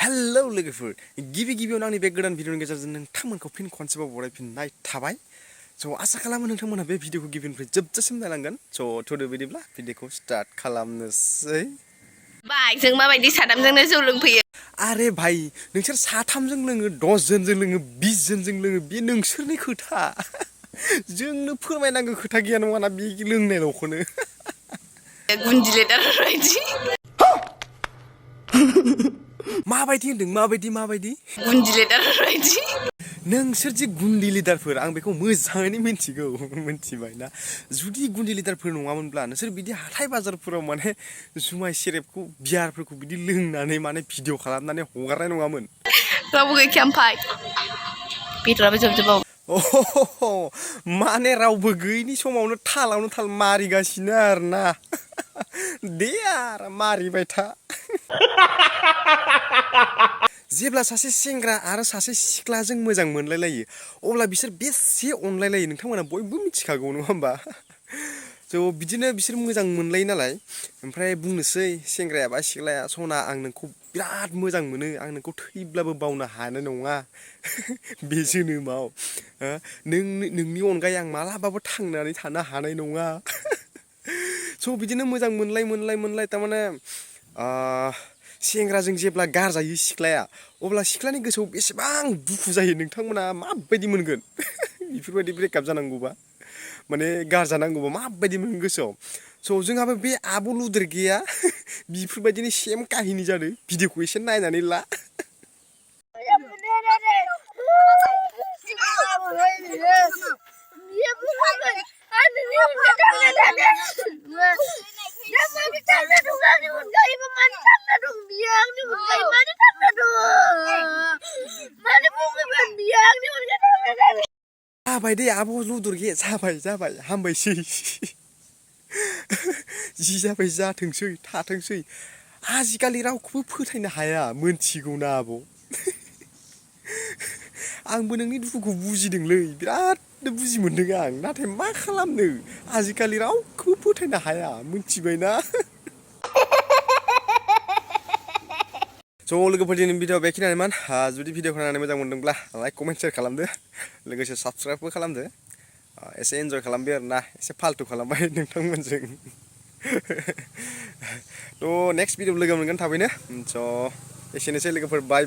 hello लोगोफोर गिबि गिबियावनो आंनि बे गोदान भिडिअनि गेजेरजों नोंथांमोनखौ फिन खनसेबाव बरायफिननाय थाबाय स' आसा खालामो नोंथांमोना बे भिडिअखौ गिबिनिफ्राय जोबजासिम नायलांगोन स' थुदो बिदिब्ला भिडिअखौ स्टार्ट खालामनोसै बाय जों माबायदि साथामजोंनो जौ लोंफैयो आरे भाई नोंसोर साथामजों लोङो 10 जनजों लोङो 20 जनजों लोङो बे नोंसोरनि खोथा जोंनो फोरमायनांगौ खोथा गैया नङाना बे लोंनायल'खौनो गुन्दि लिडार बायदि माबायदि होनदों माबायदि गुन्दि लिडार बायदि नोंसोर जि गुन्दि लिडारफोर आं बेखौ मोजाङैनो मिन्थिगौ मिन्थिबाय ना जुदि गुन्दि लिडारफोर नङामोनब्ला नोंसोर बिदि हाथाय बाजारफोराव माने जुमाय सेरेबखौ बियारफोरखौ बिदि लोंनानै माने भिडिअ खालामनानै हगारनाय नङामोन रावबो गैखाया ओमफाय बेदराबो जोबजोबाव माने रावबो गैयिनि समावनो थालावनो थाल मारिगासिनो आरोना दे आरो मारिबाय था जेब्ला सासे सेंग्रा आरो सासे सिख्लाजों मोजां मोनलायलायो अब्ला बिसोर बेसे अनलायलायो नोंथांमोना बयबो मिथिखागौ नङा होमबा स' बिदिनो बिसोर मोजां मोनलायो नालाय ओमफ्राय बुंनोसै सेंग्राया बा सिख्लाया सना आं नोंखौ बिराद मोजां मोनो आं नोंखौ थैब्लाबो बावनो हानाय नङा बे जोनोमाव नोंनि अनगायै आं मालाबाबो थांनानै थानो हानाय नङा स' बिदिनो मोजां मोनलाय थारमाने सेंग्राजों जेब्ला गारजायो सिख्लाया अब्ला सिख्लानि गोसोआव बेसेबां दुखु जायो नोंथांमोना माबायदि मोनगोन बेफोरबायदि ब्रेकआप जानांगौबा माने गारजानांगौबा माबायदि मोनगोन गोसोआव स' जोंहाबो बे आब' लुद्रेगेया बेफोरबायदिनो सेम काहिनि जादों भिडिअखौ एसे नायनानै ला जाबाय दे आब' लुद्रेगे जाबाय हामबायसै जि जाबाय जाथोंसै थाथोंसै आजिखालि रावखौबो फोथायनो हाया मोनथिगौना आब' आंबो नोंनि दुखुखौ बुजिदोंलै बिरादनो बुजि मोनदों आं नाथाय मा खालामनो आजिखालि रावखौबो फोथायनो हाया मोनथिबायना स' लोगोफोर दिनै भिडिअ बेखिनियानोमोन जुदि भिडिअखौ नायनानै मोजां मोनदोंब्ला लाइक कमेन्ट शेयार खालामदो लोगोसे साबस्क्राइबबो खालामदो एसे एन्जय खालामबाय आरोना एसे फाल्तु खालामबाय नोंथांमोनजों थ' नेक्स्ट भिडिअ लोगो मोनगोन थाबैनो स' एसेनोसै लोगोफोर बाय